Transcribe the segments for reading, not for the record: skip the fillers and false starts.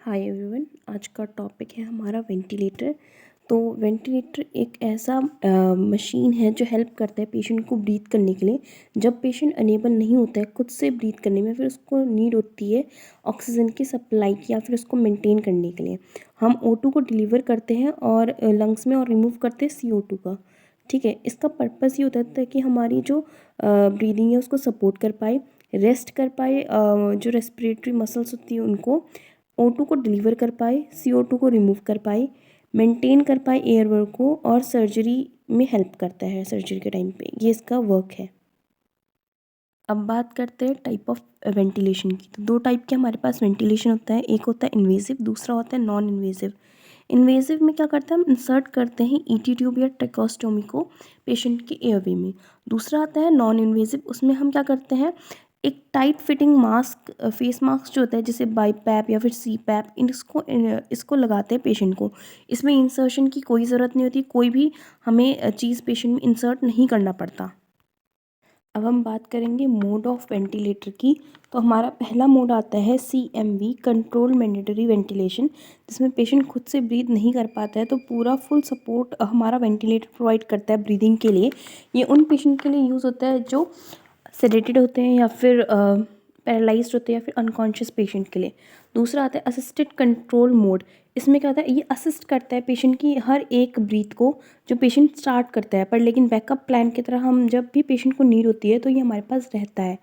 Hi everyone, आज का topic है हमारा वेंटिलेटर। तो वेंटिलेटर एक ऐसा मशीन है जो हेल्प करता है पेशेंट को ब्रीथ करने के लिए। जब पेशेंट अनेबल नहीं होता है खुद से ब्रीथ करने में, फिर उसको नीड होती है ऑक्सीजन की सप्लाई की या फिर उसको मेंटेन करने के लिए। हम O2 को डिलीवर करते हैं और लंग्स में और रिमूव करते हैं CO2 का। ठीक है, इसका पर्पस ये होता है ताकि हमारी जो ब्रीदिंग है उसको सपोर्ट कर पाए, रेस्ट कर पाए, जो रेस्पिरेटरी मसल्स होती है उनको O2 को डिलीवर कर पाए, CO2 को रिमूव कर पाए, मेंटेन कर पाए एयरवर्क को, और सर्जरी में हेल्प करता है। सर्जरी के टाइम पे ये इसका वर्क है। अब बात करते हैं टाइप ऑफ वेंटिलेशन की। तो दो टाइप के हमारे पास वेंटिलेशन होता है, एक होता है इन्वेसिव, दूसरा होता है नॉन इन्वेसिव। इन्वेसिव में क्या करते हैं, हम इंसर्ट करते हैं ईटी ट्यूब या ट्रैकोस्टोमी को पेशेंट के एयरवे में। दूसरा आता है नॉन इन्वेसिव, उसमें हम क्या करते हैं, एक tight fitting mask, face mask जो होता है जैसे बाईपैप या फिर सीपैप, इसको लगाते हैं पेशेंट को। इसमें इंसर्शन की कोई ज़रूरत नहीं होती, कोई भी हमें चीज़ पेशेंट में इंसर्ट नहीं करना पड़ता। अब हम बात करेंगे मोड ऑफ वेंटिलेटर की। तो हमारा पहला मोड आता है CMV, कंट्रोल मैंडेटरी वेंटिलेशन, जिसमें पेशेंट खुद से ब्रीथ नहीं कर पाता है तो पूरा फुल सपोर्ट हमारा वेंटिलेटर प्रोवाइड करता है ब्रीदिंग के लिए। ये उन पेशेंट के लिए यूज़ होता है जो सेडेटेड होते हैं या फिर पैरालाइज्ड होते हैं या फिर अनकॉन्शियस पेशेंट के लिए। दूसरा आता है असिस्टेड कंट्रोल मोड। इसमें क्या होता है, ये असिस्ट करता है पेशेंट की हर एक ब्रीथ को जो पेशेंट स्टार्ट करता है, पर लेकिन बैकअप प्लान की तरह हम जब भी पेशेंट को नीड होती है तो ये हमारे पास रहता है।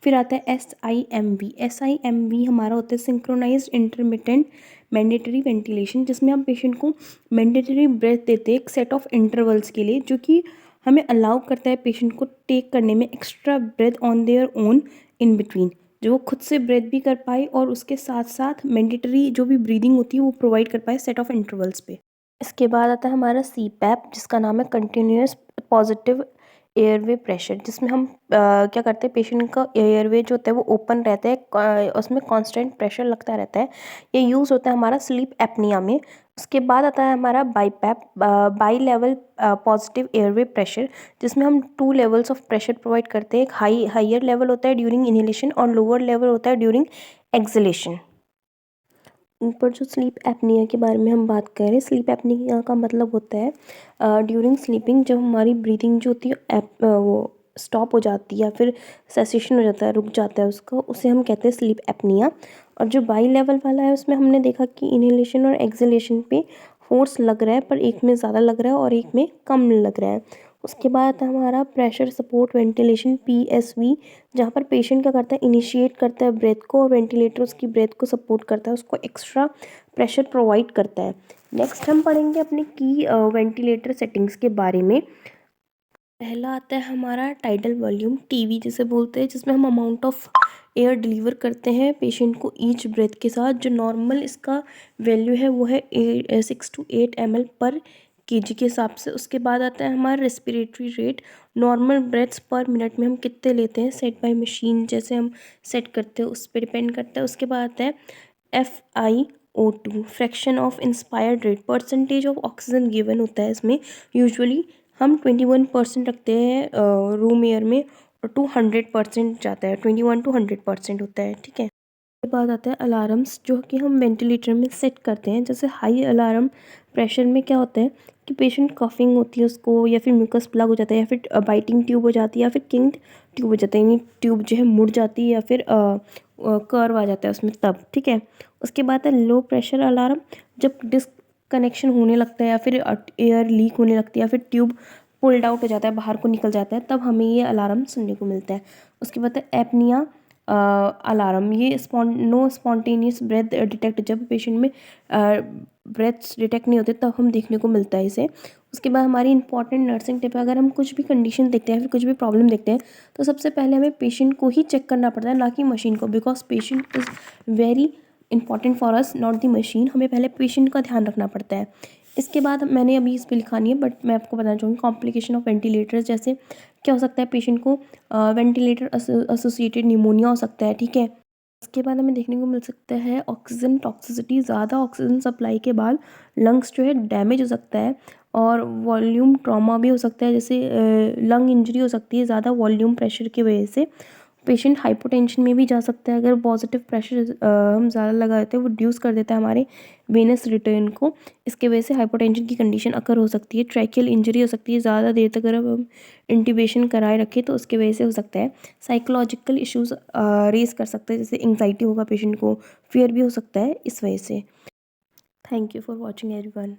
फिर आता है SIMV हमारा होता है सिंक्रोनाइज्ड इंटरमिटेंट मैंडेटरी वेंटिलेशन, जिसमें हम पेशेंट को मैंडेटरी ब्रेथ देते हैं एक सेट ऑफ इंटरवल्स के लिए, जो कि हमें अलाउ करता है पेशेंट को टेक करने में extra breath on their own in between, जो वो खुद से ब्रेथ भी कर पाए और उसके साथ साथ मैंडेटरी जो भी ब्रीदिंग होती है वो प्रोवाइड कर पाए सेट ऑफ इंटरवल्स पे। इसके बाद आता है हमारा CPAP, जिसका नाम है कंटिन्यूअस पॉजिटिव एयरवे प्रेशर, जिसमें हम क्या करते हैं, पेशेंट का एयरवे जो होता है वो ओपन रहता है, उसमें कांस्टेंट प्रेशर लगता रहता है। ये यूज़ होता है हमारा स्लीप एपनिया में। उसके बाद आता है हमारा BiPAP, by level positive airway pressure, जिसमें हम 2 लेवल्स ऑफ प्रेशर प्रोवाइड करते हैं। एक हाइयर लेवल होता है ड्यूरिंग इनहेलेशन और लोअर लेवल होता है ड्यूरिंग एक्सहेलेशन। ऊपर जो स्लीप एपनिया के बारे में हम बात करें, स्लीप एपनिया का मतलब होता है ड्यूरिंग स्लीपिंग जब हमारी ब्रीथिंग जो होती है वो स्टॉप हो जाती है या फिर सेसेशन हो जाता है, रुक जाता है उसको, उसे हम कहते हैं स्लीप एपनिया। और जो बाई लेवल वाला है उसमें हमने देखा कि इनहेलेशन और एक्सहेलेशन पे फोर्स लग रहा है, पर एक में ज़्यादा लग रहा है और एक में कम लग रहा है। उसके बाद हमारा प्रेशर सपोर्ट वेंटिलेशन PSV, जहाँ पर पेशेंट क्या करता है, इनिशिएट करता है ब्रेथ को और वेंटिलेटर उसकी ब्रेथ को सपोर्ट करता है, उसको एक्स्ट्रा प्रेशर प्रोवाइड करता है। नेक्स्ट हम पढ़ेंगे अपने की वेंटिलेटर सेटिंग्स के बारे में। पहला आता है हमारा टाइडल वॉल्यूम, TV जिसे बोलते हैं, जिसमें हम अमाउंट ऑफ एयर डिलीवर करते हैं पेशेंट को ईच ब्रेथ के साथ। जो नॉर्मल इसका वैल्यू है वो है 6 to 8 ml पर kg के हिसाब से। उसके बाद आता है हमारा रेस्पिरेटरी रेट, नॉर्मल ब्रेथ्स पर मिनट में हम कितने लेते हैं, सेट बाय मशीन जैसे हम सेट करते हैं उस पर डिपेंड करता है। उसके बाद आता है FiO2, fraction of inspired rate, percentage of oxygen given होता है इसमें। यूजुअली हम 21% रखते हैं रूम एयर में और 200% जाता है, 21 to 100% होता है। ठीक है, उसके बाद आता है अलार्म्स, जो कि हम वेंटिलेटर में सेट करते हैं। जैसे हाई अलार्म प्रेशर में क्या होता है कि पेशेंट कफिंग होती है उसको, या फिर म्यूकस प्लग हो जाता है, या फिर बाइटिंग ट्यूब हो जाती है, या फिर किंग्ड ट्यूब हो जाता है, यानी ट्यूब जो है मुड़ जाती है या फिर कर्व आ जाता है उसमें तब। ठीक है, उसके बाद है लो प्रेशर अलार्म, जब डिस्कनेक्शन होने लगता है या फिर एयर लीक होने लगती है या फिर ट्यूब पुल्ड आउट हो जाता है, बाहर को निकल जाता है, तब हमें ये अलार्म सुनने को मिलता है। उसके बाद है एपनिया अलार्म, ये नो स्पॉन्टेनियस ब्रेथ डिटेक्ट, जब पेशेंट में ब्रेथ्स डिटेक्ट नहीं होते तब हम देखने को मिलता है इसे। उसके बाद हमारी इंपॉर्टेंट नर्सिंग टिप है, अगर हम कुछ भी कंडीशन देखते हैं फिर कुछ भी प्रॉब्लम देखते हैं तो सबसे पहले हमें पेशेंट को ही चेक करना पड़ता है, ना कि मशीन को, because patient is very important for us, not the machine. हमें पहले पेशेंट का ध्यान रखना पड़ता है। इसके बाद मैंने अभी इस पर लिखा नहीं है, बट मैं आपको बताना चाहूँगी कॉम्प्लिकेशन ऑफ वेंटिलेटर, जैसे क्या हो सकता है, पेशेंट को वेंटिलेटर एसोसिएटेड निमोनिया हो सकता है। ठीक है, इसके बाद हमें देखने को मिल सकता है ऑक्सीजन टॉक्सिसिटी, ज़्यादा ऑक्सीजन सप्लाई के बाद लंग्स जो है डैमेज हो सकता है, और वॉल्यूम ट्रॉमा भी हो सकता है, जैसे लंग इंजरी हो सकती है ज़्यादा वॉल्यूम प्रेशर की वजह से। पेशेंट हाइपोटेंशन में भी जा सकता है अगर पॉजिटिव प्रेशर हम ज़्यादा लगा देते हैं, वो रिड्यूस कर देता है हमारे वेनस रिटर्न को। इसके वजह से हाइपोटेंशन की कंडीशन अकर हो सकती है। ट्रैकियल इंजरी हो सकती है, ज़्यादा देर तक अगर हम इंट्यूबेशन कराए रखें तो उसके वजह से हो सकता है। साइकोलॉजिकल इश्यूज रेज कर सकते हैं, जैसे एंग्जाइटी होगा पेशेंट को, फियर भी हो सकता है इस वजह से। Thank you for watching everyone.